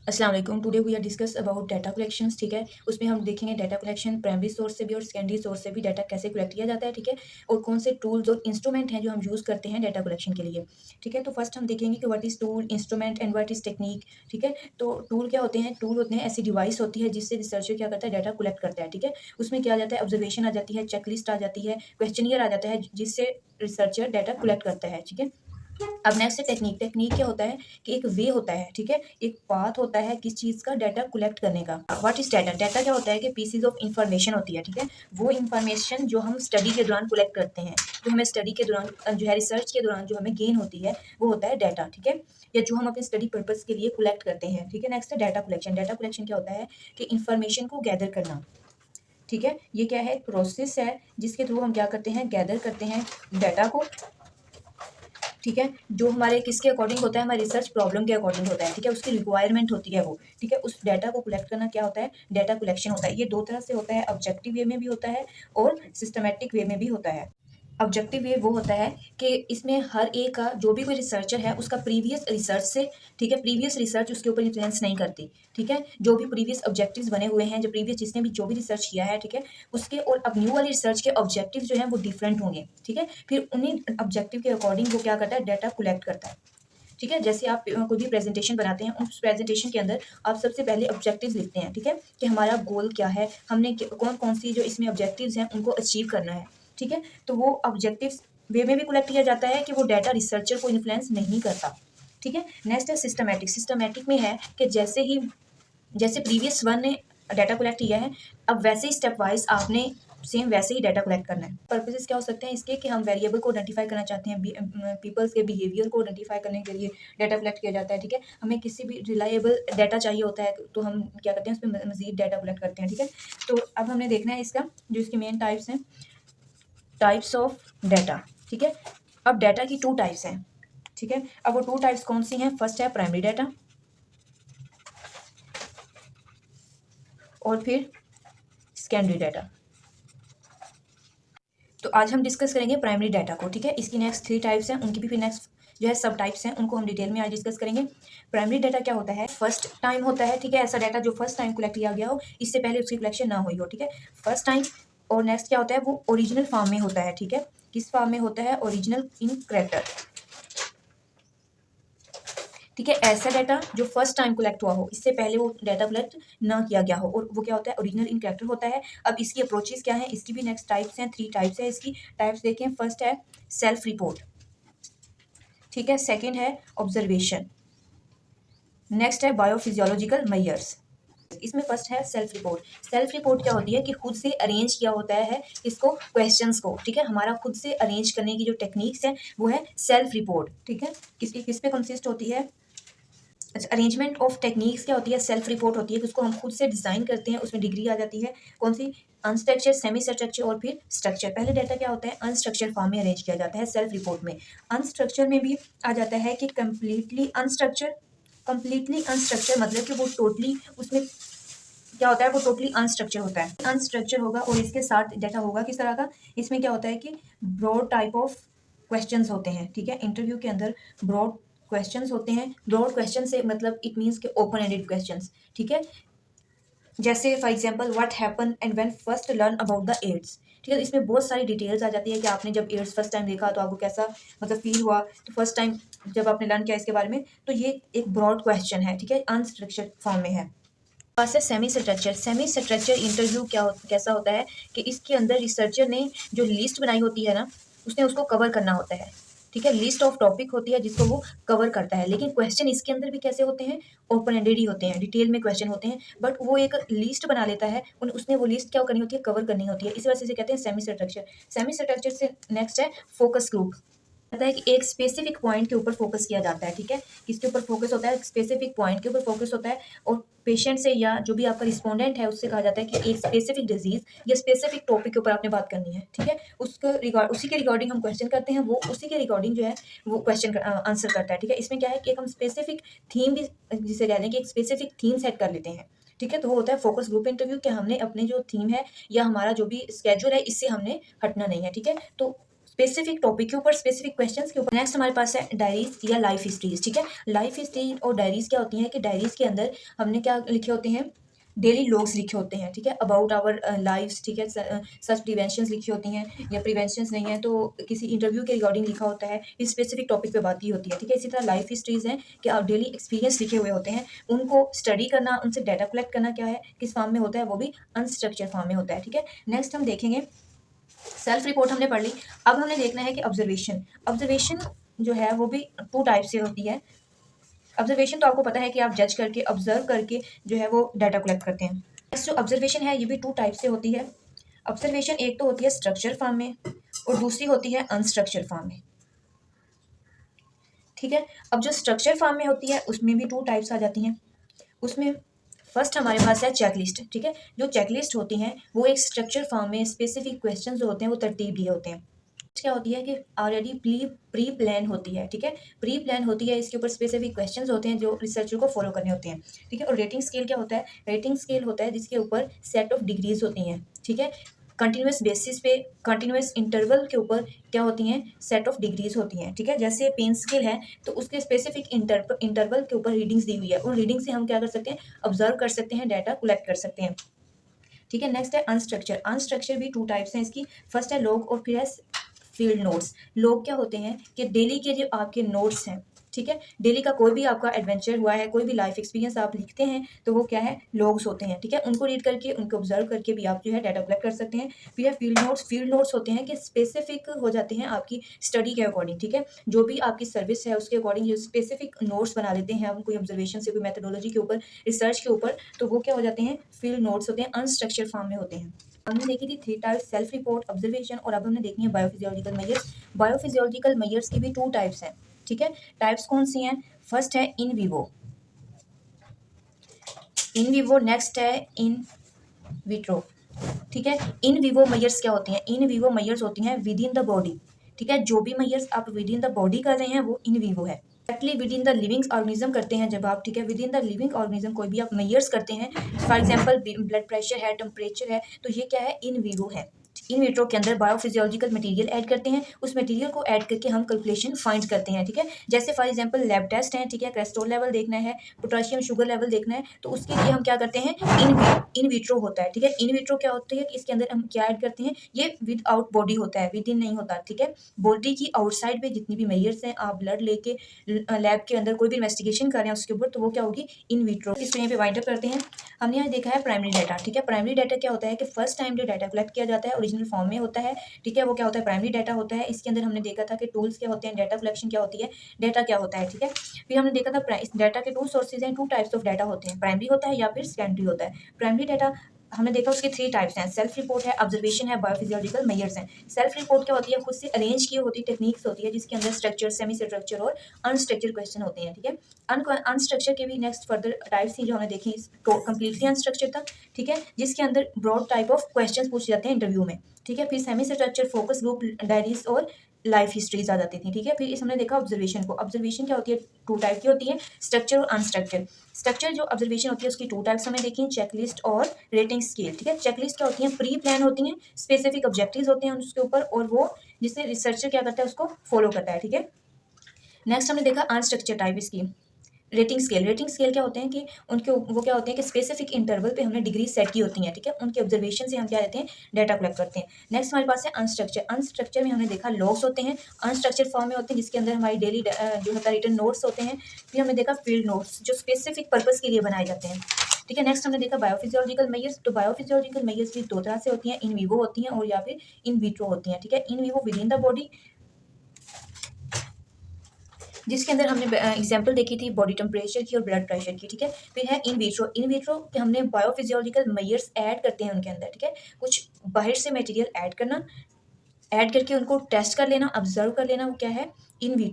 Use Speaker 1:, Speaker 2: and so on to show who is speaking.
Speaker 1: अस्सलाम वालेकुम। Today we are discuss about data collections. ठीक है, उसमें हम देखेंगे डाटा कलेक्शन प्राइमरी सोर्स से भी और सेकेंडरी सोर्स से भी डाटा कैसे कलेक्ट किया जाता है। ठीक है, और कौन से टूल्स और इंस्ट्रूमेंट हैं जो हम यूज़ करते हैं डाटा कलेक्शन के लिए। ठीक है, तो फर्स्ट हम देखेंगे कि what is tool, instrument and what is technique. ठीक है, तो टूल क्या होते हैं? टूल होते हैं ऐसी डिवाइस होती है जिससे रिसर्चर क्या करता है, डाटा कलेक्ट करता है। ठीक है, उसमें क्या आ जाता है, ऑब्जर्वेशन आ जाती है, चेकलिस्ट आ जाती है, क्वेश्चनियर आ जाता है, जिससे रिसर्चर डाटा कलेक्ट करता है। ठीक है, अब नेक्स्ट है टेक्निक। टेक्निक क्या होता है कि एक वे होता है, ठीक है, एक पाथ होता है किस चीज़ का, डाटा कलेक्ट करने का। What is data? डाटा क्या होता है कि पीसीज ऑफ इंफॉर्मेशन होती है। ठीक है, वो इंफॉर्मेशन जो हम स्टडी के दौरान कलेक्ट करते हैं, जो हमें स्टडी के दौरान जो है रिसर्च के दौरान जो हमें गेन होती है, वो होता है डाटा। ठीक है, या जो हम अपने स्टडी पर्पज के लिए कलेक्ट करते हैं। ठीक है, नेक्स्ट है डाटा कलेक्शन। डाटा कलेक्शन क्या होता है कि इंफॉर्मेशन को गैदर करना। ठीक है, ये क्या है, प्रोसेस है जिसके थ्रू हम क्या करते हैं, गैदर करते हैं डाटा को। ठीक है, जो हमारे किसके अकॉर्डिंग होता है, हमारे रिसर्च प्रॉब्लम के अकॉर्डिंग होता है। ठीक है, उसकी रिक्वायरमेंट होती है वो। ठीक है, उस डाटा को कलेक्ट करना क्या होता है, डाटा कलेक्शन होता है। ये दो तरह से होता है, ऑब्जेक्टिव वे में भी होता है और सिस्टमैटिक वे में भी होता है। ऑब्जेक्टिव वे वो होता है कि इसमें हर एक का, जो भी कोई रिसर्चर है उसका प्रीवियस रिसर्च से, ठीक है, प्रीवियस रिसर्च उसके ऊपर इन्फ्लुएंस नहीं करती। ठीक है, जो भी प्रीवियस ऑब्जेक्टिव्स बने हुए हैं, जो प्रीवियस जिसने भी जो भी रिसर्च किया है, ठीक है, उसके और अब न्यू वाली रिसर्च के ऑब्जेक्टिव जो हैं वो डिफरेंट होंगे। ठीक है, फिर उन्हीं ऑब्जेक्टिव के अकॉर्डिंग वो क्या करता है, डाटा कलेक्ट करता है। ठीक है, जैसे आप कोई भी प्रेजेंटेशन बनाते हैं, उस प्रेजेंटेशन के अंदर आप सबसे पहले ऑब्जेक्टिव्स लिखते हैं। ठीक है, कि हमारा गोल क्या है, हमने कौन कौन सी जो इसमें ऑब्जेक्टिव्स हैं उनको अचीव करना है। ठीक है, तो वो ऑब्जेक्टिव्स वे में भी कलेक्ट किया जाता है कि वो डाटा रिसर्चर को इन्फ्लुएंस नहीं करता। ठीक है, नेक्स्ट है सिस्टमैटिक। सिस्टमैटिक में है कि जैसे प्रीवियस वन ने डाटा कलेक्ट किया है, अब वैसे ही स्टेप वाइज आपने सेम वैसे ही डाटा कलेक्ट करना है। पर्पसेस क्या हो सकते हैं इसके, कि हम वेरिएबल को आइडेंटिफाई करना चाहते हैं, पीपल्स के बिहेवियर को आइडेंटिफाई करने के लिए डाटा कलेक्ट किया जाता है। ठीक है, हमें किसी भी रिलायबल डाटा चाहिए होता है तो हम क्या करते हैं, उसमें मजीद डाटा कलेक्ट करते हैं। ठीक है, तो अब हमने देखना है इसका जो इसकी मेन टाइप्स हैं, टाइप्स ऑफ डाटा। ठीक है, अब डाटा की टू टाइप्स हैं। ठीक है, अब वो टू टाइप्स कौन सी हैं? फर्स्ट है प्राइमरी डाटा और फिर सेकेंडरी डाटा। तो आज हम डिस्कस करेंगे प्राइमरी डाटा को। ठीक है, इसकी नेक्स्ट थ्री टाइप्स हैं, उनकी भी फिर नेक्स्ट जो है सब टाइप्स हैं, उनको हम डिटेल में आज डिस्कस करेंगे। प्राइमरी डाटा क्या होता है, फर्स्ट टाइम होता है। ठीक है, ऐसा डाटा जो फर्स्ट टाइम कलेक्ट किया गया हो, इससे पहले उसकी कलेक्शन ना हुई हो। ठीक है, फर्स्ट टाइम। और नेक्स्ट क्या होता है, वो ओरिजिनल फॉर्म में होता है। ठीक है, किस फॉर्म में होता है, ओरिजिनल इन कैरेक्टर। ठीक है, ऐसा डाटा जो फर्स्ट टाइम कलेक्ट हुआ हो, इससे पहले वो डाटा कलेक्ट ना किया गया हो, और वो क्या होता है, ओरिजिनल इन कैरेक्टर होता है। अब इसकी अप्रोचेस क्या है, इसकी भी नेक्स्ट टाइप्स हैं, थ्री टाइप्स है इसकी। टाइप्स देखें, फर्स्ट है सेल्फ रिपोर्ट। ठीक है, सेकंड है ऑब्जर्वेशन। नेक्स्ट है बायोफिजियोलॉजिकल मेजर्स। इसमें फर्स्ट है सेल्फ रिपोर्ट। सेल्फ रिपोर्ट क्या होती है कि खुद से अरेंज किया होता है इसको, क्वेश्चंस को। ठीक है, हमारा खुद से अरेंज करने की जो टेक्निक्स हैं वो है सेल्फ रिपोर्ट। ठीक है, किस पे कंसिस्ट होती है, अच्छा, अरेंजमेंट ऑफ टेक्निक्स क्या होती है, सेल्फ रिपोर्ट होती है कि उसको हम खुद से डिजाइन करते हैं। उसमें डिग्री आ जाती है कौन सी, अनस्ट्रक्चर, सेमी स्ट्रक्चर और फिर स्ट्रक्चर। पहले डाटा क्या होता है, अनस्ट्रक्चर फॉर्म में अरेंज किया जाता है सेल्फ रिपोर्ट में। अनस्ट्रक्चर में भी आ जाता है कि कंप्लीटली अनस्ट्रक्चर। कंप्लीटली अनस्ट्रक्चर मतलब कि वो टोटली उसमें क्या होता है, वो टोटली अनस्ट्रक्चर होता है, अनस्ट्रक्चर होगा। और इसके साथ डाटा होगा किस तरह का, इसमें क्या होता है कि ब्रॉड टाइप ऑफ क्वेश्चंस होते हैं। ठीक है, इंटरव्यू के अंदर ब्रॉड क्वेश्चंस होते हैं। ब्रॉड क्वेश्चन से मतलब इट मीन्स के ओपन एंडेड क्वेश्चंस। ठीक है, जैसे for example what happen and when first learn about the AIDS. ठीक है, इसमें बहुत सारी डिटेल्स आ जाती है कि आपने जब एड्स फर्स्ट टाइम देखा तो आपको कैसा मतलब फील हुआ, तो फर्स्ट टाइम जब आपने लर्न किया इसके बारे में, तो ये एक ब्रॉड क्वेश्चन है। ठीक है, अनस्ट्रक्चर्ड फॉर्म में है। पास है semi structure. Semi structure interview कैसा होता है कि इसके अंदर रिसर्चर ने जो लिस्ट बनाई होती है ना, उसने उसको कवर करना होता है। ठीक है, लिस्ट ऑफ टॉपिक होती है जिसको वो कवर करता है। लेकिन क्वेश्चन इसके अंदर भी कैसे होते हैं, ओपन एंडेड ही होते हैं, डिटेल में क्वेश्चन होते हैं, बट वो एक लिस्ट बना लेता है, उसने वो लिस्ट क्या करनी होती है, कवर करनी होती है। इस वजह से कहते हैं सेमी स्ट्रक्चर। सेमी स्ट्रक्चर से नेक्स्ट है फोकस ग्रुप। होता है कि एक स्पेसिफिक पॉइंट के ऊपर फोकस किया जाता है। ठीक है, किसके ऊपर फोकस होता है, स्पेसिफिक पॉइंट के ऊपर फोकस होता है। और पेशेंट से या जो भी आपका रिस्पोंडेंट है उससे कहा जाता है कि एक स्पेसिफिक डिजीज या स्पेसिफिक टॉपिक के ऊपर आपने बात करनी है। ठीक है, उसके रिगार्ड उसी के रिगार्डिंग हम क्वेश्चन करते हैं, वो उसी के रिगार्डिंग जो है वो क्वेश्चन आंसर करता है। ठीक है, इसमें क्या है कि एक हम स्पेसिफिक थीम भी जिसे कह रहे हैं कि एक स्पेसिफिक थीम सेट कर लेते हैं। ठीक है, तो वो होता है फोकस ग्रुप इंटरव्यू कि हमने अपने जो थीम है या हमारा जो भी स्केड्यूल है इससे हमने हटना नहीं है। ठीक है, तो स्पेसिफिक टॉपिक के ऊपर, स्पेसिफिक क्वेश्चंस के ऊपर। नेक्स्ट हमारे पास है डायरीज या लाइफ हिस्ट्रीज, ठीक है। लाइफ हिस्ट्री और डायरीज क्या होती हैं कि डायरीज के अंदर हमने क्या लिखे होते हैं, डेली लॉग्स लिखे होते हैं, ठीक है, अबाउट आवर लाइफ्स, ठीक है। सच प्रिवेंशंस लिखी होती हैं, या प्रिवेंशंस नहीं है तो किसी इंटरव्यू के रिगार्डिंग लिखा होता है, इस स्पेसिफिक टॉपिक पे बात की होती है, ठीक है। इसी तरह लाइफ हिस्ट्रीज हैं कि आप डेली एक्सपीरियंस लिखे हुए होते हैं, उनको स्टडी करना, उनसे डाटा कलेक्ट करना क्या है, किस फॉर्म में होता है, वो भी अनस्ट्रक्चर्ड फॉर्म में होता है, ठीक है। नेक्स्ट हम देखेंगे सेल्फ रिपोर्ट हमने पढ़ ली। अब हमने देखना है कि ऑब्जर्वेशन। ऑब्जर्वेशन जो है वो भी टू टाइप से होती है। ऑब्जर्वेशन तो आपको पता है कि आप जज करके, ऑब्जर्व करके जो है वो डाटा कलेक्ट करते हैं। नेक्स्ट जो ऑब्जर्वेशन है ये भी टू टाइप से होती है। ऑब्जर्वेशन एक तो होती है स्ट्रक्चर फॉर्म में और दूसरी होती है अनस्ट्रक्चर फॉर्म में, ठीक है। अब जो स्ट्रक्चर फॉर्म में होती है उसमें भी टू टाइप्स आ जाती हैं। उसमें फर्स्ट हमारे पास है चेकलिस्ट, ठीक है। जो चेकलिस्ट होती हैं वो एक स्ट्रक्चर फॉर्म में स्पेसिफिक क्वेश्चन जो होते हैं वो तरतीब दिए होते हैं। क्या होती है कि ऑलरेडी प्री प्लान होती है, ठीक है। प्री प्लान होती है, इसके ऊपर स्पेसिफिक क्वेश्चंस होते हैं जो रिसर्चर को फॉलो करने होते हैं, ठीक है। और रेटिंग स्केल क्या होता है, रेटिंग स्केल होता है जिसके ऊपर सेट ऑफ डिग्रीज होती हैं, ठीक है। कंटिन्यूस बेसिस पे, कंटिन्यूस इंटरवल के ऊपर क्या होती हैं, सेट ऑफ डिग्रीज होती हैं, ठीक है। जैसे पेन स्केल है तो उसके स्पेसिफिक इंटरवल के ऊपर रीडिंग्स दी हुई है, उन रीडिंग से हम क्या कर सकते हैं, ऑब्जर्व कर सकते हैं, डाटा कलेक्ट कर सकते हैं, ठीक है। नेक्स्ट है अनस्ट्रक्चर। अनस्ट्रक्चर भी टू टाइप्स हैं इसकी। फर्स्ट है लॉग और फिर है फील्ड नोट्स। लॉग क्या होते हैं कि डेली के जो आपके नोट्स हैं, ठीक है, डेली का कोई भी आपका एडवेंचर हुआ है, कोई भी लाइफ एक्सपीरियंस आप लिखते हैं तो वो क्या है, लॉग्स होते हैं, ठीक है। उनको रीड करके, उनको ऑब्जर्व करके भी आप जो है डाटा कलेक्ट कर सकते हैं। फिर है फील्ड नोट्स। फील्ड नोट्स होते हैं कि स्पेसिफिक हो जाते हैं आपकी स्टडी के अकॉर्डिंग, ठीक है। जो भी आपकी सर्विस है उसके अकॉर्डिंग जो स्पेसिफिक नोट्स बना लेते हैं हम, कोई ऑब्जर्वेशन से, कोई मेथडोलॉजी के ऊपर, रिसर्च के ऊपर, तो वो क्या हो जाते हैं, फील्ड नोट्स होते हैं, अनस्ट्रक्चर्ड फॉर्म में होते हैं। हमने देखी थी three types, self report, observation, और अब हमने देखनी है बायोफिजियोलॉजिकल मेजर्स। बायोफिजियोलॉजिकल मेजर्स की भी टू टाइप्स हैं, ठीक है। टाइप्स कौन सी हैं, फर्स्ट है in vivo, in vivo, next है इन विट्रो, ठीक है। इन विवो मेजर्स क्या होती हैं, इन विवो मेजर्स होती हैं विद इन द बॉडी, ठीक है। जो भी मेजर्स आप विद इन द बॉडी कर रहे हैं वो इन विवो है। Actually with in the living organism करते हैं जब आप, ठीक है, with in the living organism कोई भी आप मेजर्स करते हैं, फॉर एग्जांपल ब्लड प्रेशर है, टेम्परेचर है, तो ये क्या है, इन विवो है। इन विट्रो के अंदर बायोफिजियोलॉजिकल मटेरियल ऐड करते हैं, उस मटेरियल को ऐड करके हम कैलकुलेशन फाइंड करते हैं, ठीक है। जैसे फॉर एग्जांपल लैब टेस्ट है, ठीक है, कोलेस्ट्रॉल लेवल देखना है, पोटेशियम शुगर लेवल देखना है, तो उसके लिए हम क्या करते हैं, इन विट्रो होता है, ठीक है। इन विट्रो क्या होती है कि इसके अंदर हम क्या ऐड करते हैं, ये विद आउट बॉडी होता है, विद इन नहीं होता, ठीक है। बॉडी की आउटसाइड पे जितनी भी मेजर्स हैं, आप ब्लड लेके लैब के अंदर कोई भी इन्वेस्टिगेशन कर रहे हैं उसके ऊपर, तो वो क्या होगी, इन विट्रो। इसको यहाँ पे वाइंड अप करते हैं। हमने यहाँ देखा है प्राइमरी डाटा, ठीक है। प्राइमरी डाटा क्या होता है कि फर्स्ट टाइम जो डाटा कलेक्ट किया जाता है ओरिजिनल फॉर्म में होता है, ठीक है, वो क्या होता है, प्राइमरी डाटा होता है। इसके अंदर हमने देखा था कि टूल्स क्या होते हैं, डाटा कलेक्शन क्या होती है, डाटा क्या होता है, ठीक है। फिर हमने देखा था इस डाटा के टू सोर्सेज हैं, टू टाइप्स ऑफ डाटा होते हैं, प्राइमरी होता है या फिर सेकेंडरी होता है। प्राइमरी डाटा हमने देखा उसके थ्री टाइप्स हैं, सेल्फ रिपोर्ट है, ऑब्जर्वेशन है, बायोफिजियोलॉजिकल मेजर्स हैं। सेल्फ रिपोर्ट क्या होती है, खुद से अरेंज की होती टेक्निक्स होती है जिसके अंदर स्ट्रक्चर, सेमी स्ट्रक्चर और अनस्ट्रक्चर क्वेश्चन होते हैं, ठीक है। अनस्ट्रक्चर के भी नेक्स्ट फर्दर टाइप्स थी जो हमने देखी, कंप्लीटली अनस्ट्रक्चर था, ठीक है, जिसके अंदर ब्रॉड टाइप ऑफ क्वेश्चन पूछे जाते हैं इंटरव्यू में, ठीक है। फिर semi structure, focus group, diaries और लाइफ हिस्ट्रीज आ जाती थी, ठीक है। फिर इस हमने देखा ऑब्जर्वेशन को। ऑब्जर्वेशन क्या होती है, टू टाइप की होती है, स्ट्रक्चर और अनस्ट्रक्चर। स्ट्रक्चर जो ऑब्जर्वेशन होती है उसकी टू टाइप्स हमें देखी, चेकलिस्ट और रेटिंग स्केल, ठीक है। चेकलिस्ट क्या होती है, प्री प्लान होती हैं, स्पेसिफिक ऑब्जेक्टिव्स होते हैं उसके ऊपर, और वो जिससे रिसर्चर क्या करता है उसको फॉलो करता है, ठीक है। नेक्स्ट हमने देखा अनस्ट्रक्चर टाइप इसकी, रेटिंग स्केल। रेटिंग स्केल क्या होते हैं कि उनके वो क्या होते हैं कि स्पेसिफिक इंटरवल पे हमने डिग्री सेट की होती हैं, ठीक है। उनके ऑब्जर्वेशन से हम क्या लेते हैं, डाटा कलेक्ट करते हैं। नेक्स्ट हमारे पास है अनस्ट्रक्चर। अनस्ट्रक्चर में हमने देखा लॉग्स होते हैं, अनस्ट्रक्चर फॉर्म में होते हैं जिसके अंदर हमारी डेली जो होता है रिटन नोट्स होते हैं। फिर हमने देखा फील्ड नोट्स जो स्पेसिफिक पर्पज के लिए बनाए जाते हैं, ठीक है। नेक्स्ट हमने देखा बायोफिजियोलॉजिकल मेजर्स। तो बायोफिजियोलॉजिकल मेजर्स भी दो तरह से होती हैं, इन विवो होती हैं और या फिर इन विट्रो होती हैं, ठीक है। In vivo with in the body, जिसके अंदर हमने एग्जांपल देखी थी बॉडी टेम्परेचर की और ब्लड प्रेशर की, ठीक है। फिर है इन विट्रो। इन विट्रो के हमने बायोफिजियोलॉजिकल मेजर्स ऐड करते हैं उनके अंदर, ठीक है। कुछ बाहर से मटेरियल ऐड करना, ऐड करके उनको टेस्ट कर लेना, ऑब्जर्व कर लेना, वो क्या है, इन विट्रो।